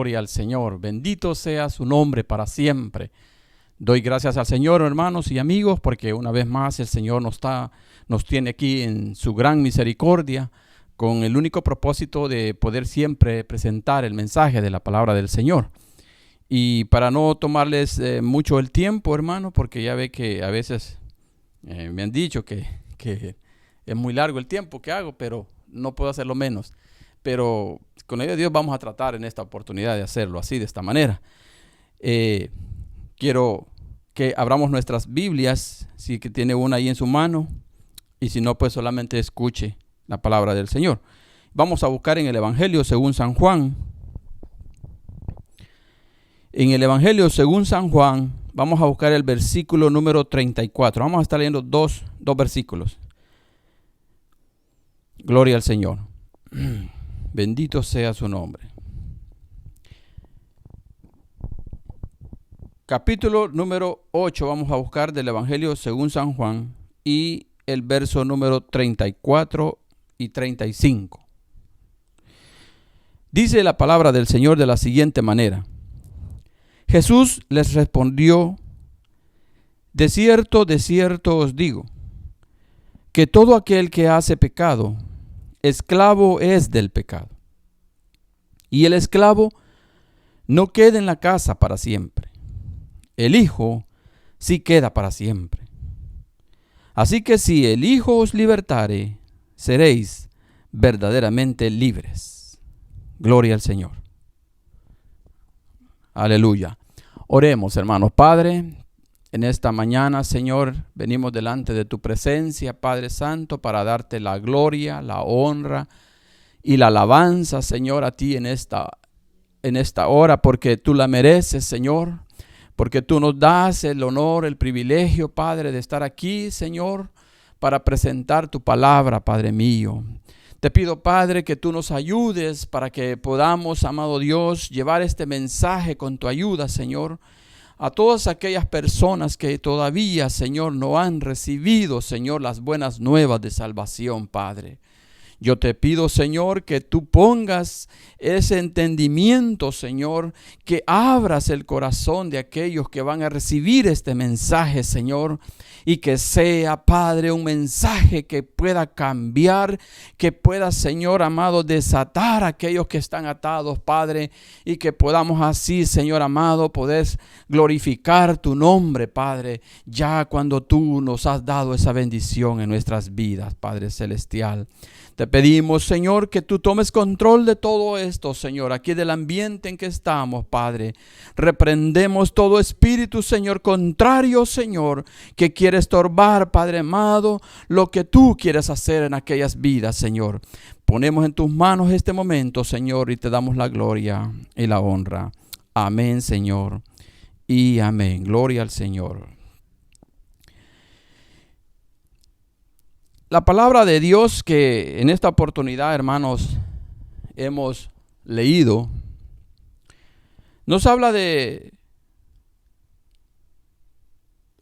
Gloria al Señor. Bendito sea su nombre para siempre. Doy gracias al Señor, hermanos y amigos, porque una vez más el Señor nos tiene aquí en su gran misericordia, con el único propósito de poder siempre presentar el mensaje de la palabra del Señor. Y para no tomarles mucho el tiempo, hermano, porque ya ve que a veces me han dicho que es muy largo el tiempo que hago, pero no puedo hacerlo menos. Pero con la ayuda de Dios vamos a tratar en esta oportunidad de hacerlo así, de esta manera. Quiero que abramos nuestras Biblias, si que tiene una ahí en su mano, y si no, pues solamente escuche la palabra del Señor. Vamos a buscar en el Evangelio según San Juan. En el Evangelio según San Juan, vamos a buscar el versículo número 34. Vamos a estar leyendo dos versículos. Gloria al Señor. Bendito sea su nombre. Capítulo número 8 vamos a buscar del Evangelio según San Juan y el verso número 34 y 35. Dice la palabra del Señor de la siguiente manera. Jesús les respondió: de cierto os digo, que todo aquel que hace pecado, esclavo es del pecado. Y el esclavo no queda en la casa para siempre. El Hijo sí queda para siempre. Así que si el Hijo os libertare, seréis verdaderamente libres. Gloria al Señor. Aleluya. Oremos, hermanos. Padre, en esta mañana, Señor, venimos delante de tu presencia, Padre Santo, para darte la gloria, la honra y la alabanza, Señor, a ti en esta hora, porque tú la mereces, Señor, porque tú nos das el honor, el privilegio, Padre, de estar aquí, Señor, para presentar tu palabra, Padre mío. Te pido, Padre, que tú nos ayudes para que podamos, amado Dios, llevar este mensaje con tu ayuda, Señor, a todas aquellas personas que todavía, Señor, no han recibido, Señor, las buenas nuevas de salvación, Padre. Yo te pido, Señor, que tú pongas ese entendimiento, Señor, que abras el corazón de aquellos que van a recibir este mensaje, Señor, y que sea, Padre, un mensaje que pueda cambiar, que pueda, Señor amado, desatar a aquellos que están atados, Padre, y que podamos así, Señor amado, poder glorificar tu nombre, Padre, ya cuando tú nos has dado esa bendición en nuestras vidas, Padre celestial. Te pedimos, Señor, que tú tomes control de todo esto, Señor, aquí del ambiente en que estamos, Padre. Reprendemos todo espíritu, Señor, contrario, Señor, que quiere estorbar, Padre amado, lo que tú quieres hacer en aquellas vidas, Señor. Ponemos en tus manos este momento, Señor, y te damos la gloria y la honra. Amén, Señor, y amén. Gloria al Señor. La palabra de Dios que en esta oportunidad, hermanos, hemos leído, nos habla de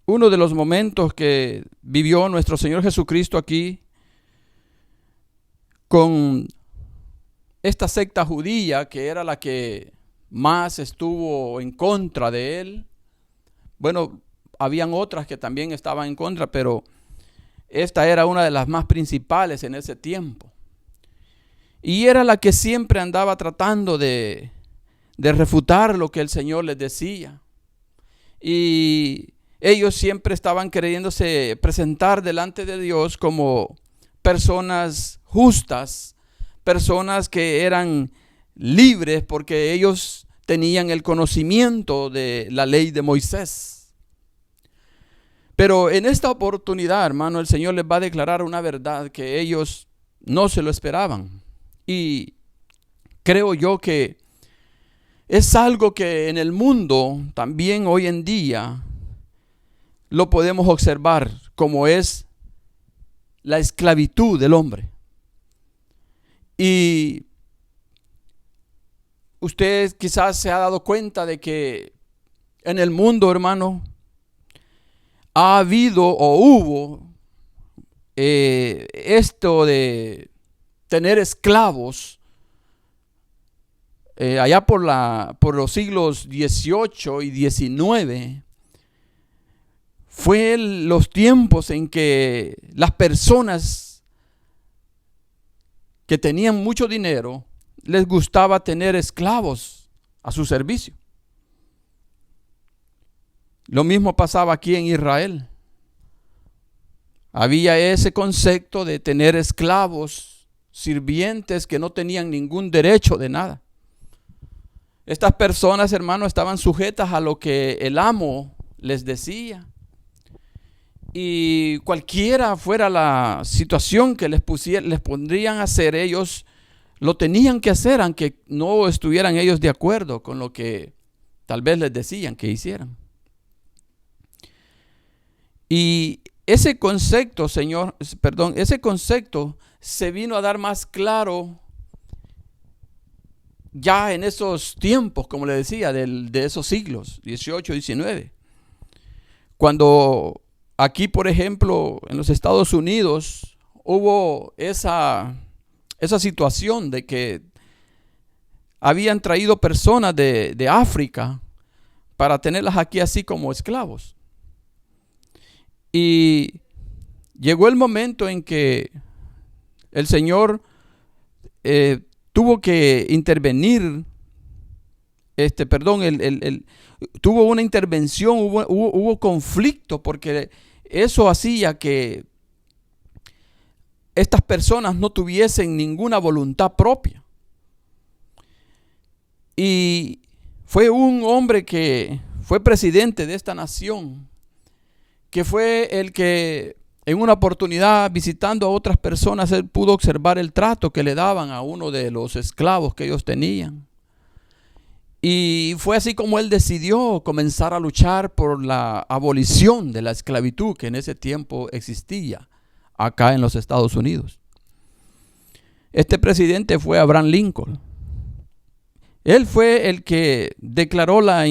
uno de los momentos que vivió nuestro Señor Jesucristo aquí con esta secta judía que era la que más estuvo en contra de él. Bueno, habían otras que también estaban en contra, pero esta era una de las más principales en ese tiempo. Y era la que siempre andaba tratando de refutar lo que el Señor les decía. Y ellos siempre estaban queriéndose presentar delante de Dios como personas justas, personas que eran libres porque ellos tenían el conocimiento de la ley de Moisés. Pero en esta oportunidad, hermano, el Señor les va a declarar una verdad que ellos no se lo esperaban. Y creo yo que es algo que en el mundo, también hoy en día, lo podemos observar, como es la esclavitud del hombre. Y usted quizás se ha dado cuenta de que en el mundo, hermano, ha habido o hubo esto de tener esclavos allá por los siglos XVIII y XIX, fue los tiempos en que las personas que tenían mucho dinero les gustaba tener esclavos a su servicio. Lo mismo pasaba aquí en Israel. Había ese concepto de tener esclavos, sirvientes que no tenían ningún derecho de nada. Estas personas, hermanos, estaban sujetas a lo que el amo les decía. Y cualquiera fuera la situación que les pondrían a hacer, ellos lo tenían que hacer, aunque no estuvieran ellos de acuerdo con lo que tal vez les decían que hicieran. Y ese concepto, ese concepto se vino a dar más claro ya en esos tiempos, como le decía, de esos siglos, 18, 19. Cuando aquí, por ejemplo, en los Estados Unidos, hubo esa situación de que habían traído personas de África para tenerlas aquí así como esclavos. Y llegó el momento en que el Señor tuvo que intervenir, tuvo una intervención, hubo conflicto, porque eso hacía que estas personas no tuviesen ninguna voluntad propia. Y fue un hombre que fue presidente de esta nación, que fue el que en una oportunidad, visitando a otras personas, él pudo observar el trato que le daban a uno de los esclavos que ellos tenían. Y fue así como él decidió comenzar a luchar por la abolición de la esclavitud que en ese tiempo existía acá en los Estados Unidos. Este presidente fue Abraham Lincoln. Él fue el que declaró la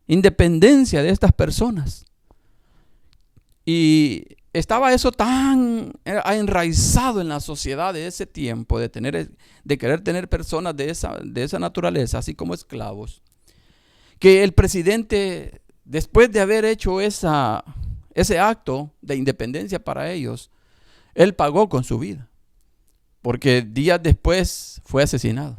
independencia de estas personas. Y estaba eso tan enraizado en la sociedad de ese tiempo, de querer tener personas de esa naturaleza, así como esclavos, que el presidente, después de haber hecho ese acto de independencia para ellos, él pagó con su vida, porque días después fue asesinado.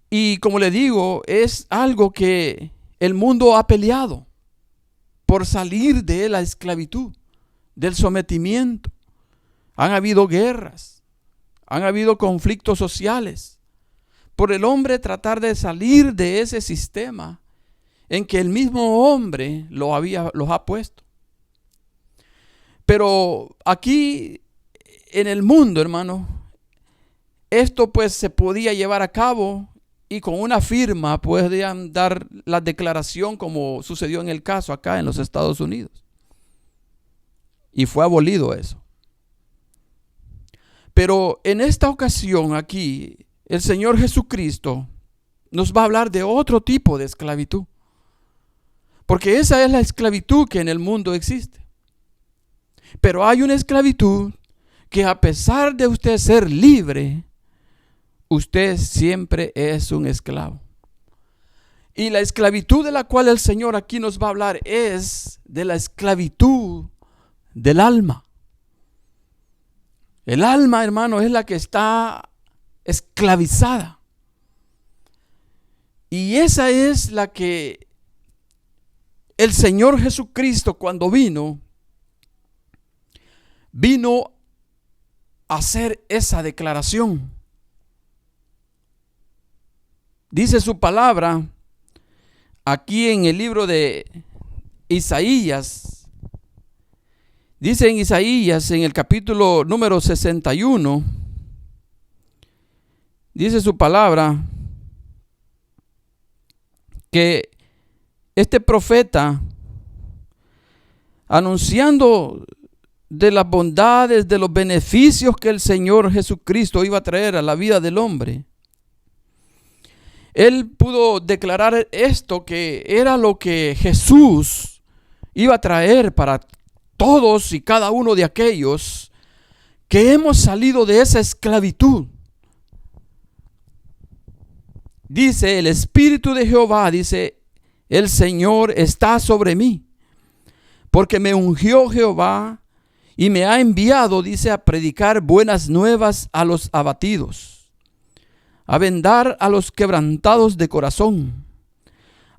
Y como le digo, es algo que el mundo ha peleado por salir de la esclavitud, del sometimiento. Han habido guerras, han habido conflictos sociales, por el hombre tratar de salir de ese sistema en que el mismo hombre los ha puesto. Pero aquí en el mundo, hermano, esto pues se podía llevar a cabo y con una firma podían dar la declaración, como sucedió en el caso acá en los Estados Unidos. Y fue abolido eso. Pero en esta ocasión aquí, el Señor Jesucristo nos va a hablar de otro tipo de esclavitud. Porque esa es la esclavitud que en el mundo existe. Pero hay una esclavitud que, a pesar de usted ser libre, usted siempre es un esclavo. Y la esclavitud de la cual el Señor aquí nos va a hablar es de la esclavitud del alma. El alma, hermano, es la que está esclavizada. Y esa es la que el Señor Jesucristo, cuando vino a hacer esa declaración. Dice su palabra aquí en el libro de Isaías. Dice en Isaías, en el capítulo número 61, dice su palabra que este profeta, anunciando de las bondades, de los beneficios que el Señor Jesucristo iba a traer a la vida del hombre, él pudo declarar esto, que era lo que Jesús iba a traer para todos y cada uno de aquellos que hemos salido de esa esclavitud. Dice, el Espíritu de Jehová, dice, el Señor está sobre mí, porque me ungió Jehová y me ha enviado, dice, a predicar buenas nuevas a los abatidos, a vendar a los quebrantados de corazón,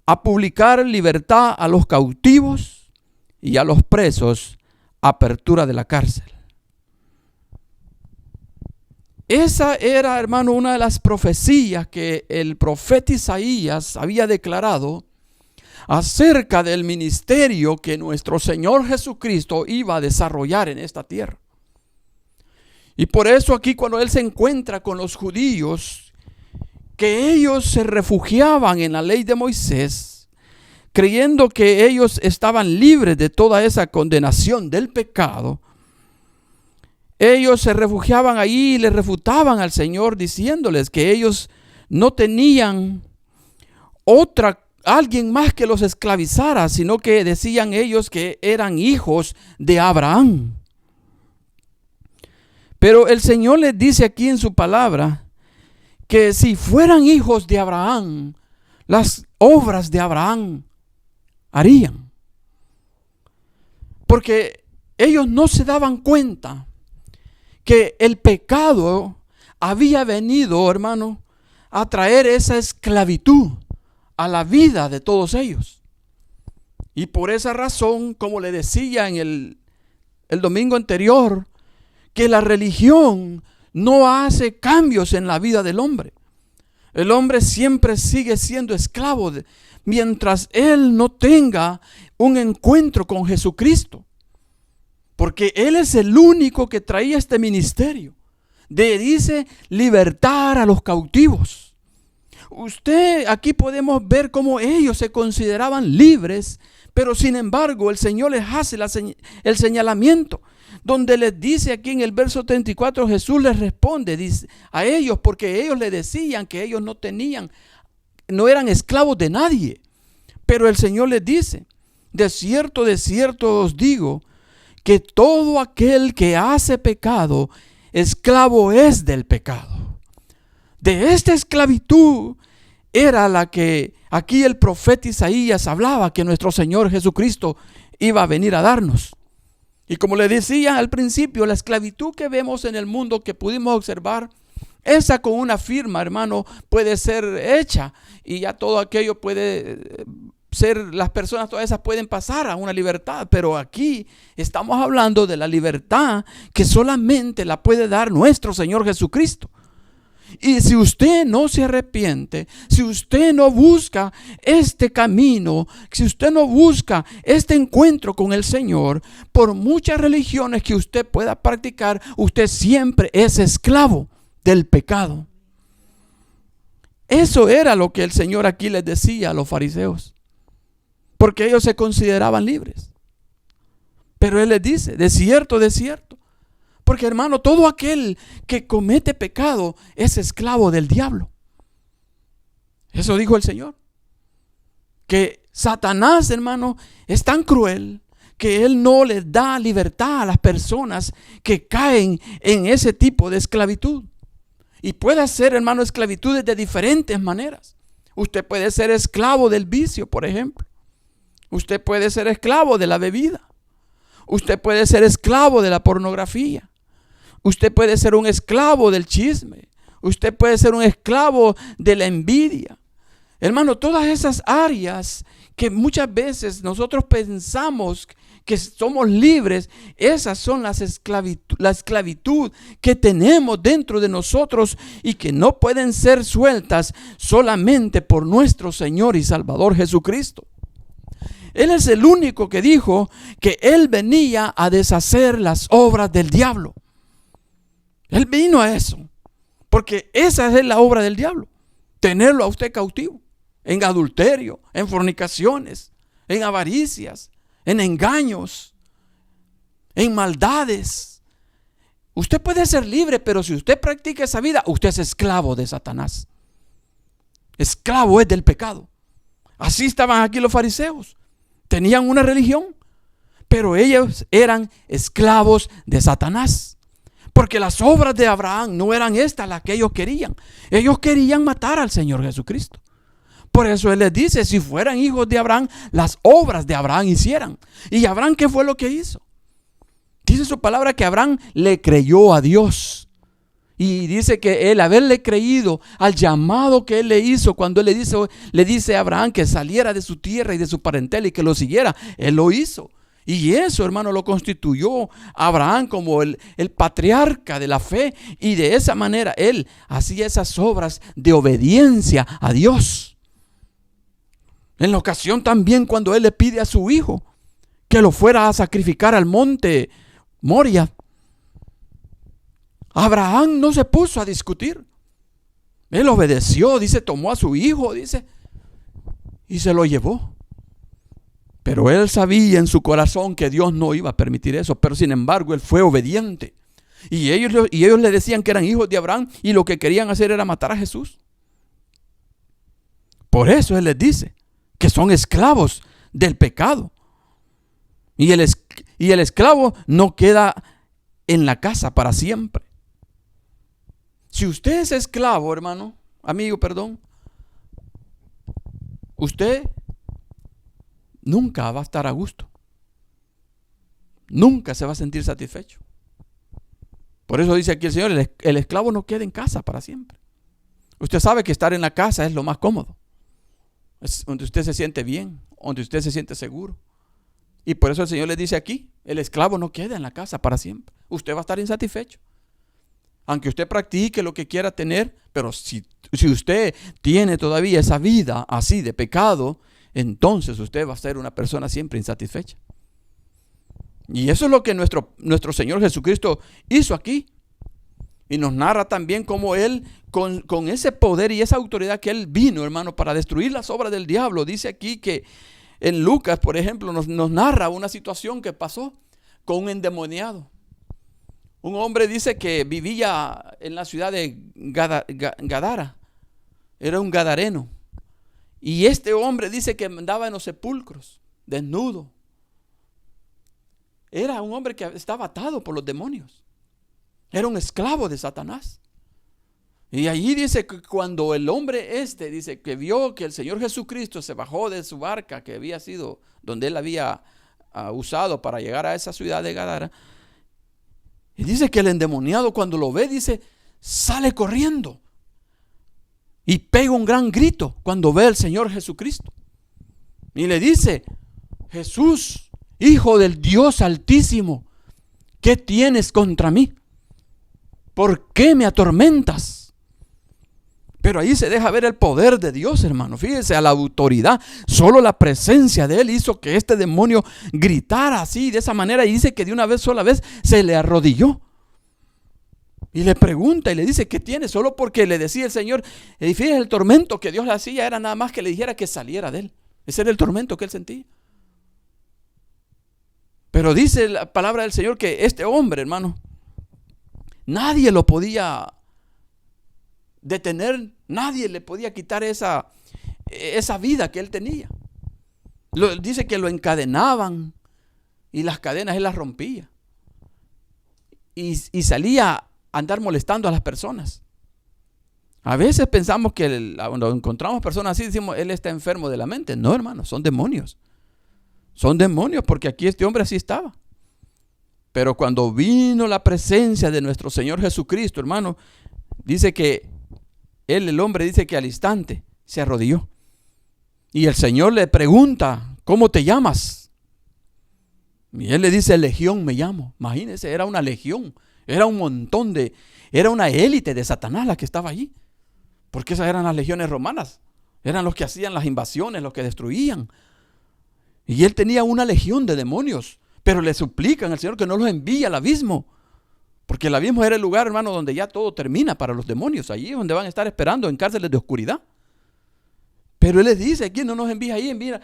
a publicar libertad a los cautivos y a los presos, apertura de la cárcel. Esa era, hermano, una de las profecías que el profeta Isaías había declarado acerca del ministerio que nuestro Señor Jesucristo iba a desarrollar en esta tierra. Y por eso aquí, cuando Él se encuentra con los judíos, que ellos se refugiaban en la ley de Moisés, creyendo que ellos estaban libres de toda esa condenación del pecado, ellos se refugiaban ahí y le refutaban al Señor diciéndoles que ellos no tenían alguien más que los esclavizara, sino que decían ellos que eran hijos de Abraham. Pero el Señor les dice aquí en su palabra que si fueran hijos de Abraham, las obras de Abraham harían. Porque ellos no se daban cuenta que el pecado había venido, hermano, a traer esa esclavitud a la vida de todos ellos. Y por esa razón, como le decía en el domingo anterior, que la religión no hace cambios en la vida del hombre. El hombre siempre sigue siendo esclavo mientras él no tenga un encuentro con Jesucristo. Porque Él es el único que traía este ministerio. Dice, libertar a los cautivos. Aquí podemos ver cómo ellos se consideraban libres, pero sin embargo el Señor les hace el señalamiento, donde les dice aquí en el verso 34, Jesús les responde, dice, a ellos, porque ellos le decían que ellos no eran esclavos de nadie. Pero el Señor les dice, de cierto os digo, que todo aquel que hace pecado, esclavo es del pecado. De esta esclavitud era la que aquí el profeta Isaías hablaba, que nuestro Señor Jesucristo iba a venir a darnos. Y como le decía al principio, la esclavitud que vemos en el mundo, que pudimos observar, esa con una firma, hermano, puede ser hecha y ya todo aquello puede ser, las personas todas esas pueden pasar a una libertad, pero aquí estamos hablando de la libertad que solamente la puede dar nuestro Señor Jesucristo. Y si usted no se arrepiente, si usted no busca este camino, si usted no busca este encuentro con el Señor, por muchas religiones que usted pueda practicar, usted siempre es esclavo del pecado. Eso era lo que el Señor aquí les decía a los fariseos, porque ellos se consideraban libres. Pero Él les dice, de cierto, porque hermano, todo aquel que comete pecado es esclavo del diablo. Eso dijo el Señor. Que Satanás, hermano, es tan cruel que él no les da libertad a las personas que caen en ese tipo de esclavitud. Y puede ser, hermano, esclavitudes de diferentes maneras. Usted puede ser esclavo del vicio, por ejemplo. Usted puede ser esclavo de la bebida. Usted puede ser esclavo de la pornografía. Usted puede ser un esclavo del chisme. Usted puede ser un esclavo de la envidia. Hermano, todas esas áreas que muchas veces nosotros pensamos que somos libres, esas son la esclavitud que tenemos dentro de nosotros y que no pueden ser sueltas solamente por nuestro Señor y Salvador Jesucristo. Él es el único que dijo que Él venía a deshacer las obras del diablo. Él vino a eso, porque esa es la obra del diablo, tenerlo a usted cautivo, en adulterio, en fornicaciones, en avaricias, en engaños, en maldades. Usted puede ser libre, pero si usted practica esa vida, usted es esclavo de Satanás. Esclavo es del pecado. Así estaban aquí los fariseos. Tenían una religión, pero ellos eran esclavos de Satanás. Porque las obras de Abraham no eran estas las que ellos querían. Ellos querían matar al Señor Jesucristo. Por eso Él les dice, si fueran hijos de Abraham, las obras de Abraham hicieran. ¿Y Abraham qué fue lo que hizo? Dice su palabra que Abraham le creyó a Dios. Y dice que él, haberle creído al llamado que él le hizo, cuando él le dice a Abraham que saliera de su tierra y de su parentela y que lo siguiera, él lo hizo. Y eso, hermano, lo constituyó a Abraham como el patriarca de la fe. Y de esa manera él hacía esas obras de obediencia a Dios. En la ocasión también cuando él le pide a su hijo que lo fuera a sacrificar al monte Moria, Abraham no se puso a discutir. Él obedeció, dice, tomó a su hijo, dice, y se lo llevó. Pero él sabía en su corazón que Dios no iba a permitir eso. Pero sin embargo, él fue obediente. Y ellos le decían que eran hijos de Abraham y lo que querían hacer era matar a Jesús. Por eso él les dice que son esclavos del pecado. Y el esclavo no queda en la casa para siempre. Si usted es esclavo, hermano, amigo, perdón, usted nunca va a estar a gusto. Nunca se va a sentir satisfecho. Por eso dice aquí el Señor, el esclavo no queda en casa para siempre. Usted sabe que estar en la casa es lo más cómodo. Es donde usted se siente bien, donde usted se siente seguro. Y por eso el Señor le dice aquí, el esclavo no queda en la casa para siempre. Usted va a estar insatisfecho. Aunque usted practique lo que quiera tener, pero si usted tiene todavía esa vida así de pecado, entonces usted va a ser una persona siempre insatisfecha. Y eso es lo que nuestro Señor Jesucristo hizo aquí. Y nos narra también cómo Él, con ese poder y esa autoridad que Él vino, hermano, para destruir las obras del diablo. Dice aquí que en Lucas, por ejemplo, nos narra una situación que pasó con un endemoniado. Un hombre dice que vivía en la ciudad de Gadara. Era un gadareno. Y este hombre dice que andaba en los sepulcros, desnudo. Era un hombre que estaba atado por los demonios. Era un esclavo de Satanás. Y allí dice que cuando el hombre dice que vio que el Señor Jesucristo se bajó de su barca que había sido donde él había usado para llegar a esa ciudad de Gadara. Y dice que el endemoniado cuando lo ve, dice, sale corriendo. Y pega un gran grito cuando ve al Señor Jesucristo. Y le dice, Jesús, Hijo del Dios Altísimo, ¿qué tienes contra mí? ¿Por qué me atormentas? Pero ahí se deja ver el poder de Dios, hermano. Fíjese, a la autoridad. Solo la presencia de Él hizo que este demonio gritara así, de esa manera. Y dice que de una sola vez se le arrodilló. Y le pregunta y le dice, ¿qué tiene? Solo porque le decía el Señor. Y fíjese, el tormento que Dios le hacía era nada más que le dijera que saliera de él. Ese era el tormento que él sentía. Pero dice la palabra del Señor que este hombre, hermano, nadie lo podía detener, nadie le podía quitar esa vida que él tenía. Dice que lo encadenaban y las cadenas él las rompía. Y salía a andar molestando a las personas. A veces pensamos que cuando encontramos personas así decimos, él está enfermo de la mente. No, hermano, son demonios. Son demonios porque aquí este hombre así estaba. Pero cuando vino la presencia de nuestro Señor Jesucristo, hermano, dice que el hombre dice que al instante se arrodilló. Y el Señor le pregunta, ¿cómo te llamas? Y él le dice, Legión me llamo. Imagínense, era una legión. Era un montón era una élite de Satanás la que estaba allí. Porque esas eran las legiones romanas. Eran los que hacían las invasiones, los que destruían. Y él tenía una legión de demonios. Pero le suplican al Señor que no los envíe al abismo. Porque el abismo era el lugar, hermano, donde ya todo termina para los demonios. Allí es donde van a estar esperando en cárceles de oscuridad. Pero él les dice, aquí no nos envíes ahí.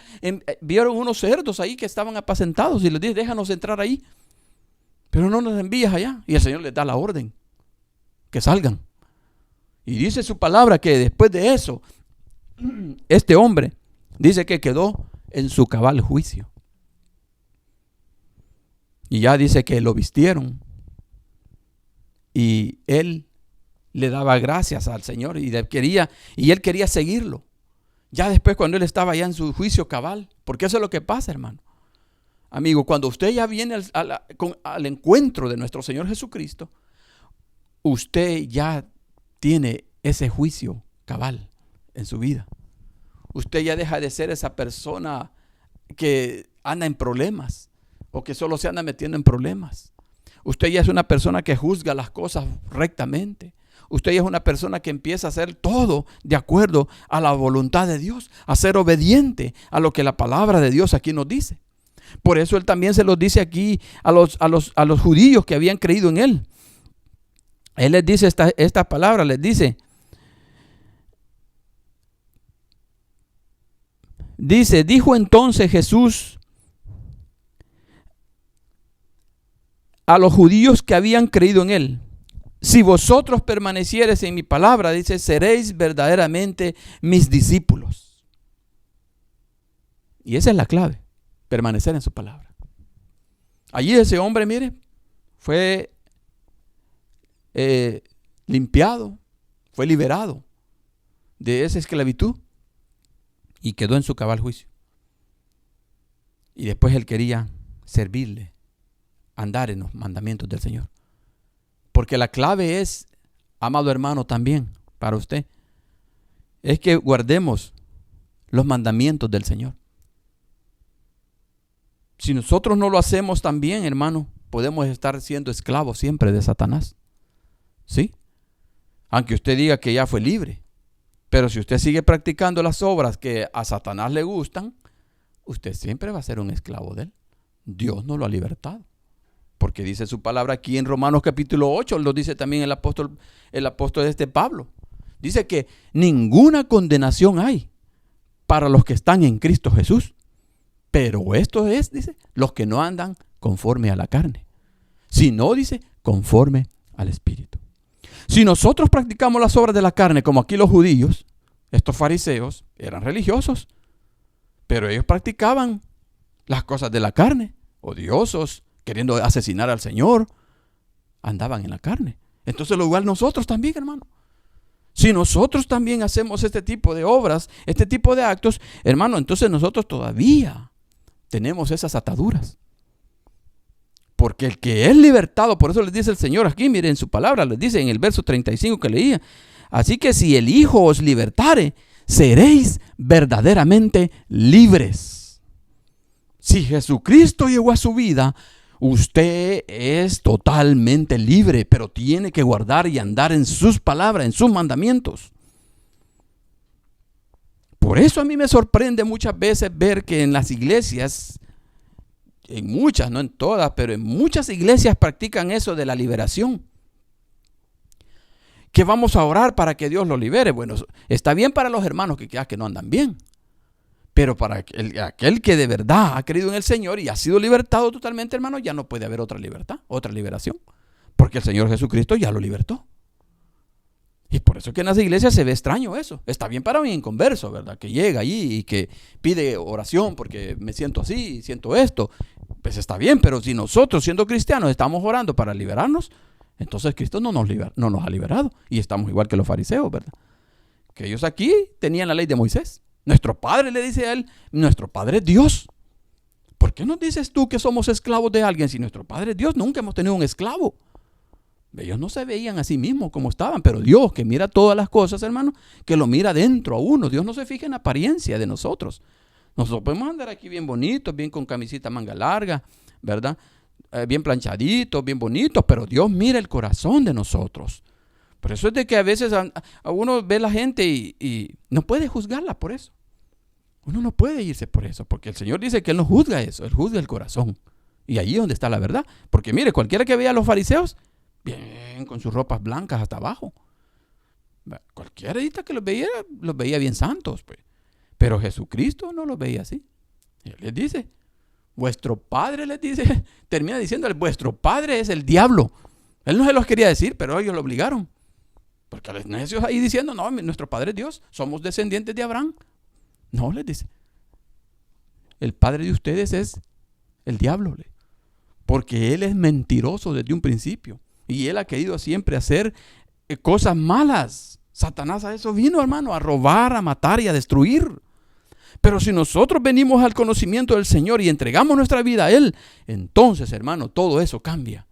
Vieron unos cerdos ahí que estaban apacentados y les dice, déjanos entrar ahí. Pero no nos envías allá. Y el Señor les da la orden que salgan. Y dice su palabra que después de eso, este hombre dice que quedó en su cabal juicio. Y ya dice que lo vistieron él le daba gracias al Señor y él quería seguirlo. Ya después, cuando él estaba ya en su juicio cabal, porque eso es lo que pasa, hermano. Amigo, cuando usted ya viene al encuentro de nuestro Señor Jesucristo, usted ya tiene ese juicio cabal en su vida. Usted ya deja de ser esa persona que anda en problemas o que solo se anda metiendo en problemas. Usted ya es una persona que juzga las cosas rectamente. Usted ya es una persona que empieza a hacer todo de acuerdo a la voluntad de Dios, a ser obediente a lo que la palabra de Dios aquí nos dice. Por eso él también se los dice aquí a los judíos que habían creído en él. Él les dice esta palabra, les dice, dijo entonces Jesús a los judíos que habían creído en él: si vosotros permaneciereis en mi palabra, dice, seréis verdaderamente mis discípulos. Y esa es la clave, permanecer en su palabra. Allí ese hombre, mire, fue limpiado, fue liberado de esa esclavitud y quedó en su cabal juicio. Y después él quería servirle, andar en los mandamientos del Señor. Porque la clave es, amado hermano, también para usted, es que guardemos los mandamientos del Señor. Si nosotros no lo hacemos también, hermano, podemos estar siendo esclavos siempre de Satanás. ¿Sí? Aunque usted diga que ya fue libre. Pero si usted sigue practicando las obras que a Satanás le gustan, usted siempre va a ser un esclavo de él. Dios no lo ha libertado. Porque dice su palabra aquí en Romanos capítulo 8, lo dice también el apóstol Pablo. Dice que ninguna condenación hay para los que están en Cristo Jesús. Pero esto es, dice, los que no andan conforme a la carne, sino, dice, conforme al Espíritu. Si nosotros practicamos las obras de la carne, como aquí los judíos, estos fariseos eran religiosos, pero ellos practicaban las cosas de la carne, odiosos, queriendo asesinar al Señor, andaban en la carne. Entonces lo igual nosotros también, hermano. Si nosotros también hacemos este tipo de obras, este tipo de actos, hermano, entonces nosotros todavía tenemos esas ataduras. Porque el que es libertado, por eso les dice el Señor aquí, miren en su palabra, les dice en el verso 35 que leía: así que si el Hijo os libertare, seréis verdaderamente libres. Si Jesucristo llegó a su vida, usted es totalmente libre, pero tiene que guardar y andar en sus palabras, en sus mandamientos. Por eso a mí me sorprende muchas veces ver que en las iglesias, en muchas, no en todas, pero en muchas iglesias practican eso de la liberación. Que vamos a orar para que Dios los libere. Bueno, está bien para los hermanos que no andan bien. Pero para aquel que de verdad ha creído en el Señor y ha sido libertado totalmente, hermano, ya no puede haber otra libertad, otra liberación. Porque el Señor Jesucristo ya lo libertó. Y por eso es que en las iglesias se ve extraño eso. Está bien para un inconverso, ¿verdad? Que llega allí y que pide oración porque me siento así, siento esto. Pues está bien, pero si nosotros siendo cristianos estamos orando para liberarnos, entonces Cristo no nos ha liberado. Y estamos igual que los fariseos, ¿verdad? Que ellos aquí tenían la ley de Moisés. Nuestro Padre, le dice a él, nuestro Padre es Dios. ¿Por qué nos dices tú que somos esclavos de alguien si nuestro Padre es Dios? Nunca hemos tenido un esclavo. Ellos no se veían a sí mismos como estaban, pero Dios, que mira todas las cosas, hermano, que lo mira dentro a uno. Dios no se fija en la apariencia de nosotros. Nosotros podemos andar aquí bien bonitos, bien con camisita manga larga, ¿verdad? Bien planchaditos, bien bonitos, pero Dios mira el corazón de nosotros. Por eso es de que a veces a uno ve la gente y no puede juzgarla por eso. Uno no puede irse por eso, porque el Señor dice que Él no juzga eso, Él juzga el corazón. Y ahí es donde está la verdad. Porque mire, cualquiera que vea a los fariseos, bien, con sus ropas blancas hasta abajo. Cualquiera que los veía bien santos, pues. Pero Jesucristo no los veía así. Y Él les dice, vuestro padre, les dice, termina diciéndole, vuestro padre es el diablo. Él no se los quería decir, pero ellos lo obligaron. Porque los necios ahí diciendo, no, nuestro padre es Dios, somos descendientes de Abraham. No, les dice, el padre de ustedes es el diablo, porque él es mentiroso desde un principio. Y él ha querido siempre hacer cosas malas. Satanás a eso vino, hermano, a robar, a matar y a destruir. Pero si nosotros venimos al conocimiento del Señor y entregamos nuestra vida a Él, entonces, hermano, todo eso cambia.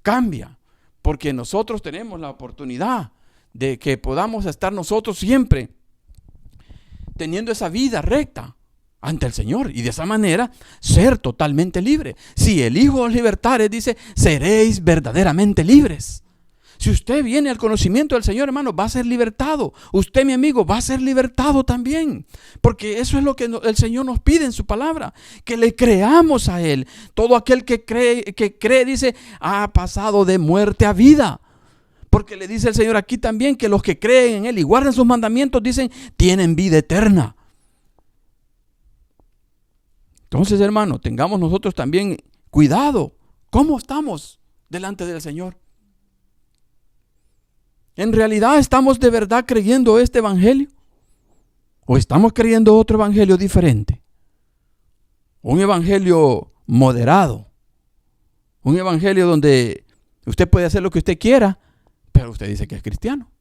Cambia. Porque nosotros tenemos la oportunidad de que podamos estar nosotros siempre teniendo esa vida recta ante el Señor y de esa manera ser totalmente libre. Si el Hijo os libertare, dice, seréis verdaderamente libres. Si usted viene al conocimiento del Señor, hermano, va a ser libertado. Usted, mi amigo, va a ser libertado también. Porque eso es lo que el Señor nos pide en su palabra. Que le creamos a Él. Todo aquel que cree, dice, ha pasado de muerte a vida. Porque le dice el Señor aquí también que los que creen en Él y guardan sus mandamientos, dicen, tienen vida eterna. Entonces, hermano, tengamos nosotros también cuidado. ¿Cómo estamos delante del Señor? ¿En realidad estamos de verdad creyendo este evangelio? ¿O estamos creyendo otro evangelio diferente? Un evangelio moderado. Un evangelio donde usted puede hacer lo que usted quiera, pero usted dice que es cristiano.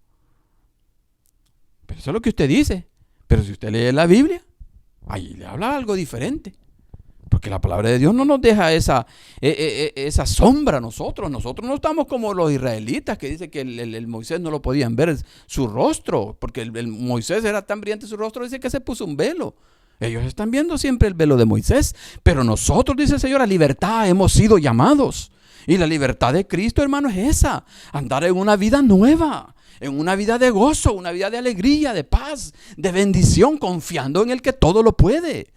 Pero eso es lo que usted dice. Pero si usted lee la Biblia, ahí le habla algo diferente. Porque la palabra de Dios no nos deja esa sombra a nosotros. Nosotros no estamos como los israelitas que dice que el Moisés no lo podían ver su rostro. Porque el Moisés era tan brillante su rostro, dice que se puso un velo. Ellos están viendo siempre el velo de Moisés. Pero nosotros, dice el Señor, a libertad hemos sido llamados. Y la libertad de Cristo, hermano, es esa. Andar en una vida nueva. En una vida de gozo, una vida de alegría, de paz, de bendición, confiando en el que todo lo puede.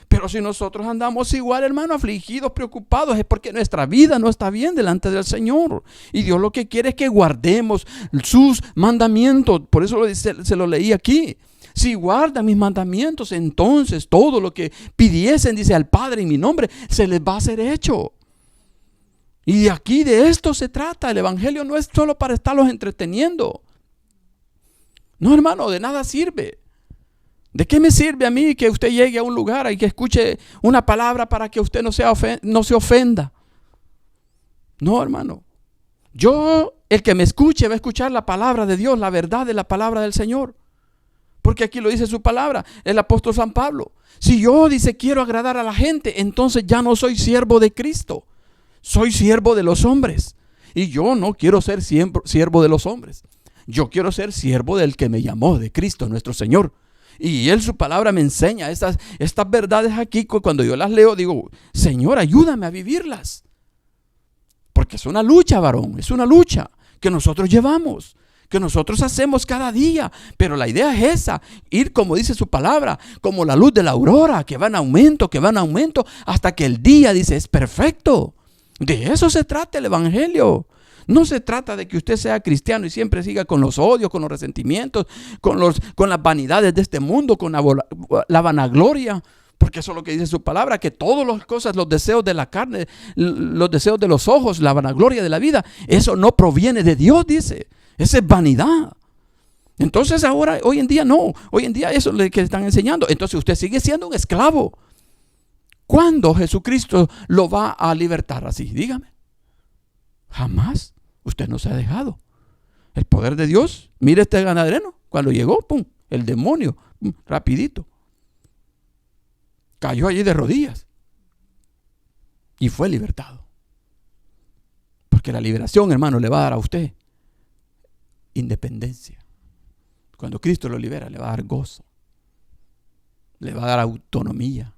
Pero si nosotros andamos igual, hermano, afligidos, preocupados, es porque nuestra vida no está bien delante del Señor. Y Dios lo que quiere es que guardemos sus mandamientos. Por eso se lo leí aquí. Si guardan mis mandamientos, entonces todo lo que pidiesen, dice, al Padre en mi nombre, se les va a ser hecho. Y aquí de esto se trata. El evangelio no es solo para estarlos entreteniendo. No, hermano, de nada sirve. ¿De qué me sirve a mí que usted llegue a un lugar y que escuche una palabra para que usted no se ofenda? No, hermano. El que me escuche va a escuchar la palabra de Dios, la verdad de la palabra del Señor. Porque aquí lo dice su palabra, el apóstol San Pablo. Si yo, dice, quiero agradar a la gente, entonces ya no soy siervo de Cristo. Soy siervo de los hombres. Y yo no quiero ser siervo de los hombres. Yo quiero ser siervo del que me llamó, de Cristo nuestro Señor. Y Él, su palabra, me enseña estas verdades aquí. Cuando yo las leo, digo, Señor, ayúdame a vivirlas. Porque es una lucha, varón. Es una lucha que nosotros llevamos, que nosotros hacemos cada día. Pero la idea es esa, ir, como dice su palabra, como la luz de la aurora, que va en aumento, hasta que el día, dice, es perfecto. De eso se trata el evangelio. No se trata de que usted sea cristiano y siempre siga con los odios, con los resentimientos, con las vanidades de este mundo, con la vanagloria. Porque eso es lo que dice su palabra, que todas las cosas, los deseos de la carne, los deseos de los ojos, la vanagloria de la vida, eso no proviene de Dios, dice. Esa es vanidad. Entonces hoy en día no. Hoy en día eso es lo que están enseñando. Entonces usted sigue siendo un esclavo. ¿Cuándo Jesucristo lo va a libertar así? Dígame. Jamás. Usted no se ha dejado. El poder de Dios. Mire este ganadero. Cuando llegó, pum, el demonio, pum, rapidito. Cayó allí de rodillas. Y fue libertado. Porque la liberación, hermano, le va a dar a usted independencia. Cuando Cristo lo libera, le va a dar gozo. Le va a dar autonomía.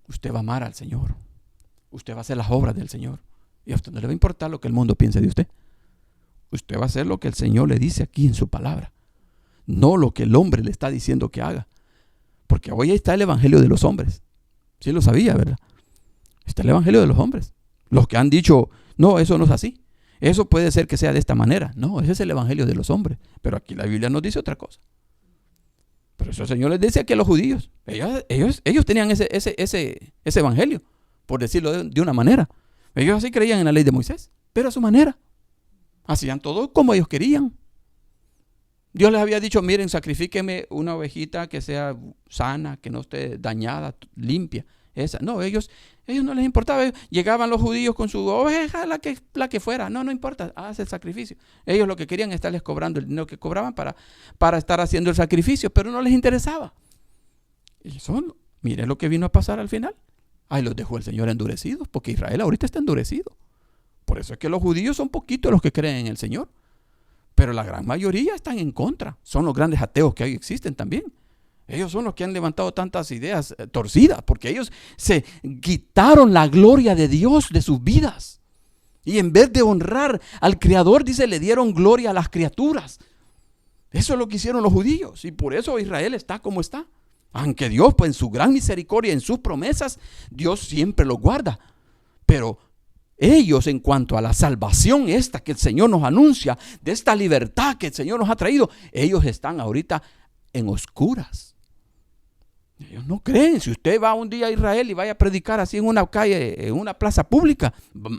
Usted va a amar al Señor. Usted va a hacer las obras del Señor. Y a usted no le va a importar lo que el mundo piense de usted. Usted va a hacer lo que el Señor le dice aquí en su palabra. No lo que el hombre le está diciendo que haga. Porque hoy está el evangelio de los hombres. Sí lo sabía, ¿verdad? Está el evangelio de los hombres. Los que han dicho, no, eso no es así. Eso puede ser que sea de esta manera. No, ese es el evangelio de los hombres. Pero aquí la Biblia nos dice otra cosa. Pero eso el Señor les dice aquí a los judíos. Ellos tenían ese evangelio, por decirlo de una manera. Ellos así creían en la ley de Moisés, pero a su manera. Hacían todo como ellos querían. Dios les había dicho, miren, sacrifíquenme una ovejita que sea sana, que no esté dañada, limpia. esa. No, ellos no les importaba. Llegaban los judíos con su oveja, la que fuera. No importa, haz el sacrificio. Ellos lo que querían es estarles cobrando el dinero que cobraban para estar haciendo el sacrificio, pero no les interesaba. Y mire lo que vino a pasar al final. Ahí los dejó el Señor endurecidos, porque Israel ahorita está endurecido. Por eso es que los judíos son poquitos los que creen en el Señor. Pero la gran mayoría están en contra. Son los grandes ateos que hoy existen también. Ellos son los que han levantado tantas ideas torcidas, porque ellos se quitaron la gloria de Dios de sus vidas. Y en vez de honrar al Creador, dice, le dieron gloria a las criaturas. Eso es lo que hicieron los judíos. Y por eso Israel está como está. Aunque Dios, pues en su gran misericordia, en sus promesas, Dios siempre los guarda. Pero ellos, en cuanto a la salvación esta que el Señor nos anuncia, de esta libertad que el Señor nos ha traído, ellos están ahorita en oscuras. Ellos no creen. Si usted va un día a Israel y vaya a predicar así en una calle, en una plaza pública,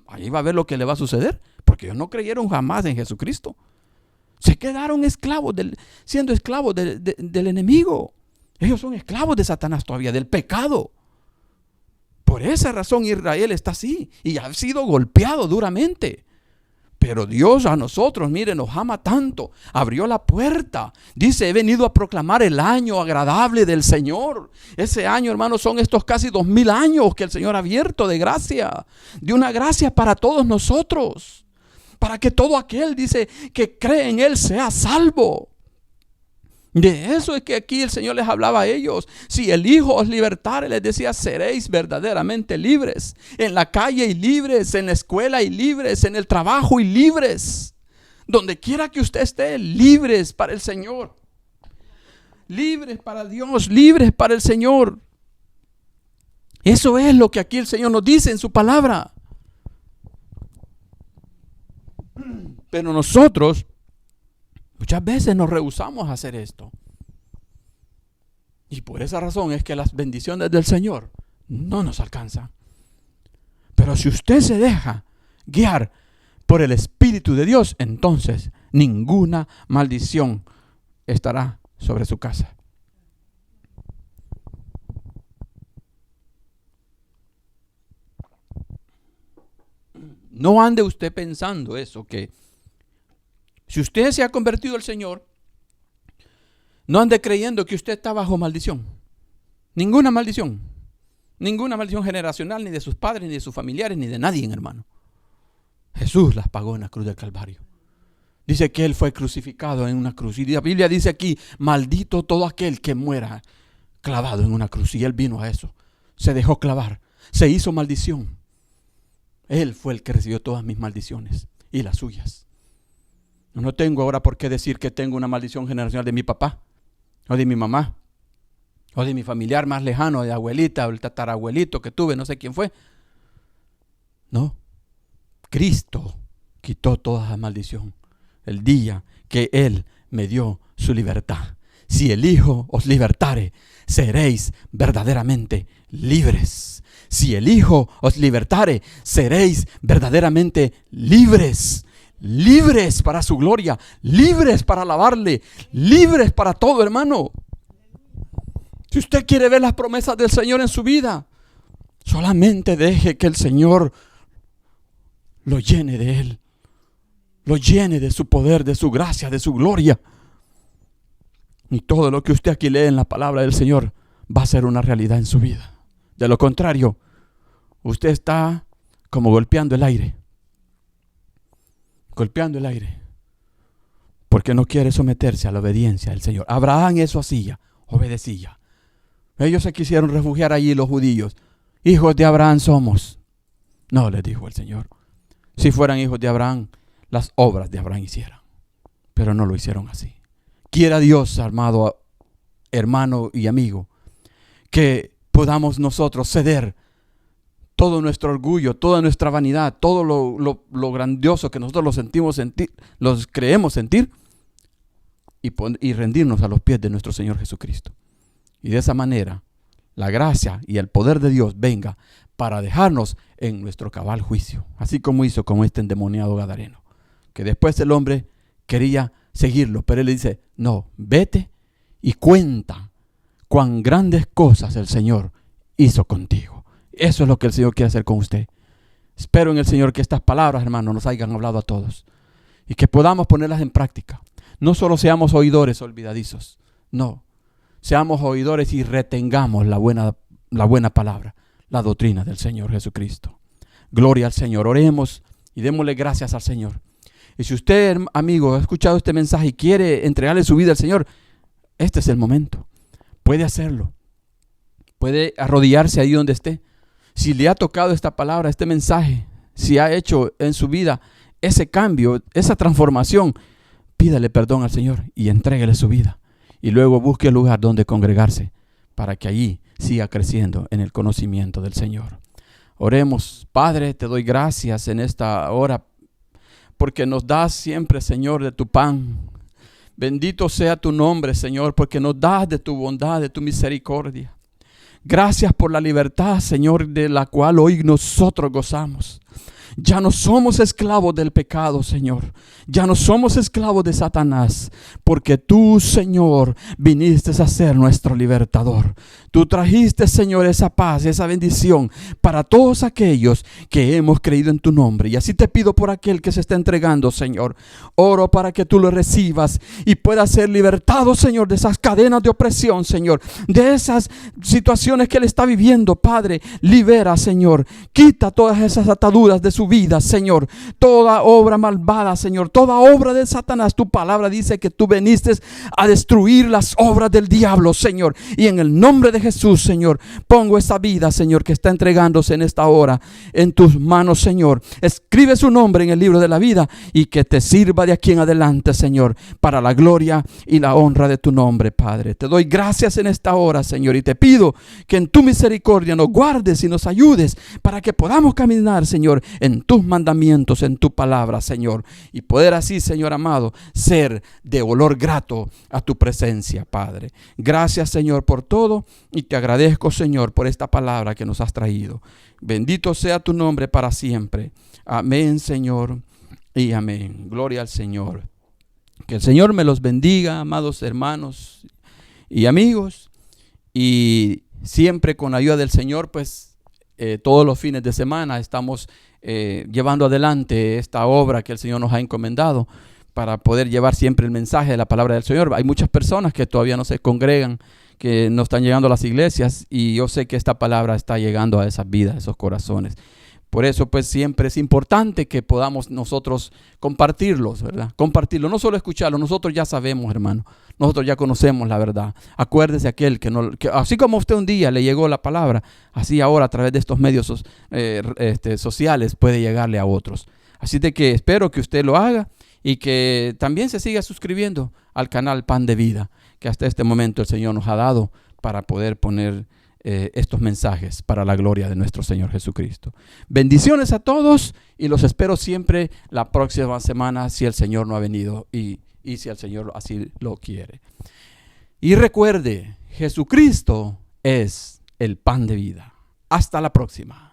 ahí va a ver lo que le va a suceder, porque ellos no creyeron jamás en Jesucristo. Se quedaron esclavos, siendo esclavos del enemigo. Ellos son esclavos de Satanás todavía, del pecado. Por esa razón Israel está así y ha sido golpeado duramente. Pero Dios a nosotros, mire, nos ama tanto. Abrió la puerta. Dice, he venido a proclamar el año agradable del Señor. Ese año, hermanos, son estos casi 2000 años que el Señor ha abierto de gracia. De una gracia para todos nosotros. Para que todo aquel, dice, que cree en Él sea salvo. De eso es que aquí el Señor les hablaba a ellos. Si el Hijo os libertare, les decía, seréis verdaderamente libres. En la calle y libres, en la escuela y libres, en el trabajo y libres. Donde quiera que usted esté, libres para el Señor. Libres para Dios, libres para el Señor. Eso es lo que aquí el Señor nos dice en su palabra. Pero nosotros muchas veces nos rehusamos a hacer esto. Y por esa razón es que las bendiciones del Señor no nos alcanzan. Pero si usted se deja guiar por el Espíritu de Dios, entonces ninguna maldición estará sobre su casa. No ande usted pensando eso, que si usted se ha convertido al Señor, no ande creyendo que usted está bajo maldición. Ninguna maldición. Ninguna maldición generacional, ni de sus padres, ni de sus familiares, ni de nadie, hermano. Jesús las pagó en la cruz del Calvario. Dice que Él fue crucificado en una cruz. Y la Biblia dice aquí, maldito todo aquel que muera clavado en una cruz. Y Él vino a eso. Se dejó clavar. Se hizo maldición. Él fue el que recibió todas mis maldiciones y las suyas. No tengo ahora por qué decir que tengo una maldición generacional de mi papá, o de mi mamá, o de mi familiar más lejano, de abuelita, o el tatarabuelito que tuve, no sé quién fue. No, Cristo quitó toda la maldición el día que Él me dio su libertad. Si el Hijo os libertare, seréis verdaderamente libres. Si el Hijo os libertare, seréis verdaderamente libres. Libres para su gloria, libres para alabarle, libres para todo, hermano. Si usted quiere ver las promesas del Señor en su vida, solamente deje que el Señor lo llene de Él, lo llene de su poder, de su gracia, de su gloria. Y todo lo que usted aquí lee en la palabra del Señor va a ser una realidad en su vida. De lo contrario, usted está como golpeando el aire. Golpeando el aire. Porque no quiere someterse a la obediencia del Señor. Abraham eso hacía, obedecía. Ellos se quisieron refugiar allí, los judíos. Hijos de Abraham somos. No, les dijo el Señor. Si fueran hijos de Abraham, las obras de Abraham hicieran. Pero no lo hicieron así. Quiera Dios, amado hermano y amigo, que podamos nosotros ceder todo nuestro orgullo, toda nuestra vanidad, todo lo grandioso que nosotros lo sentimos sentir, los creemos sentir, y rendirnos a los pies de nuestro Señor Jesucristo. Y de esa manera, la gracia y el poder de Dios venga para dejarnos en nuestro cabal juicio, así como hizo con este endemoniado gadareno, que después el hombre quería seguirlo, pero él le dice, no, vete y cuenta cuán grandes cosas el Señor hizo contigo. Eso es lo que el Señor quiere hacer con usted. Espero en el Señor que estas palabras, hermanos, nos hayan hablado a todos y que podamos ponerlas en práctica. No solo seamos oidores olvidadizos, no. Seamos oidores y retengamos la buena palabra, la doctrina del Señor Jesucristo. Gloria al Señor. Oremos y démosle gracias al Señor. Y si usted, amigo, ha escuchado este mensaje y quiere entregarle su vida al Señor, este es el momento. Puede hacerlo. Puede arrodillarse ahí donde esté. Si le ha tocado esta palabra, este mensaje, si ha hecho en su vida ese cambio, esa transformación, pídale perdón al Señor y entréguele su vida. Y luego busque el lugar donde congregarse para que allí siga creciendo en el conocimiento del Señor. Oremos. Padre, te doy gracias en esta hora porque nos das siempre, Señor, de tu pan. Bendito sea tu nombre, Señor, porque nos das de tu bondad, de tu misericordia. Gracias por la libertad, Señor, de la cual hoy nosotros gozamos. Ya no somos esclavos del pecado, Señor. Ya no somos esclavos de Satanás, porque tú, Señor, viniste a ser nuestro libertador. Tú trajiste, Señor, esa paz, esa bendición para todos aquellos que hemos creído en tu nombre. Y así te pido por aquel que se está entregando, Señor. Oro para que tú lo recibas y pueda ser libertado, Señor, de esas cadenas de opresión, Señor. De esas situaciones que él está viviendo, Padre. Libera, Señor. Quita todas esas ataduras de su vida, Señor. Toda obra malvada, Señor. Toda obra de Satanás. Tu palabra dice que tú viniste a destruir las obras del diablo, Señor. Y en el nombre de Jesús, Señor, pongo esta vida, Señor, que está entregándose en esta hora en tus manos, Señor. Escribe su nombre en el libro de la vida y que te sirva de aquí en adelante, Señor, para la gloria y la honra de tu nombre, Padre. Te doy gracias en esta hora, Señor, y te pido que en tu misericordia nos guardes y nos ayudes para que podamos caminar, Señor, en tus mandamientos, en tu palabra, Señor, y poder así, Señor amado, ser de olor grato a tu presencia, Padre. Gracias, Señor, por todo y te agradezco, Señor, por esta palabra que nos has traído. Bendito sea tu nombre para siempre. Amén, Señor, y amén. Gloria al Señor. Que el Señor me los bendiga, amados hermanos y amigos, y siempre con la ayuda del Señor, pues todos los fines de semana estamos llevando adelante esta obra que el Señor nos ha encomendado para poder llevar siempre el mensaje de la palabra del Señor. Hay muchas personas que todavía no se congregan, que no están llegando a las iglesias, y yo sé que esta palabra está llegando a esas vidas, a esos corazones. Por eso, pues, siempre es importante que podamos nosotros compartirlos, ¿verdad? Compartirlo, no solo escucharlo. Nosotros ya sabemos, hermano. Nosotros ya conocemos la verdad. Acuérdese aquel que así como a usted un día le llegó la palabra, así ahora a través de estos medios sociales puede llegarle a otros. Así de que espero que usted lo haga y que también se siga suscribiendo al canal Pan de Vida, que hasta este momento el Señor nos ha dado para poder poner estos mensajes para la gloria de nuestro Señor Jesucristo. Bendiciones a todos y los espero siempre la próxima semana si el Señor no ha venido y si el Señor así lo quiere. Y recuerde, Jesucristo es el pan de vida. Hasta la próxima.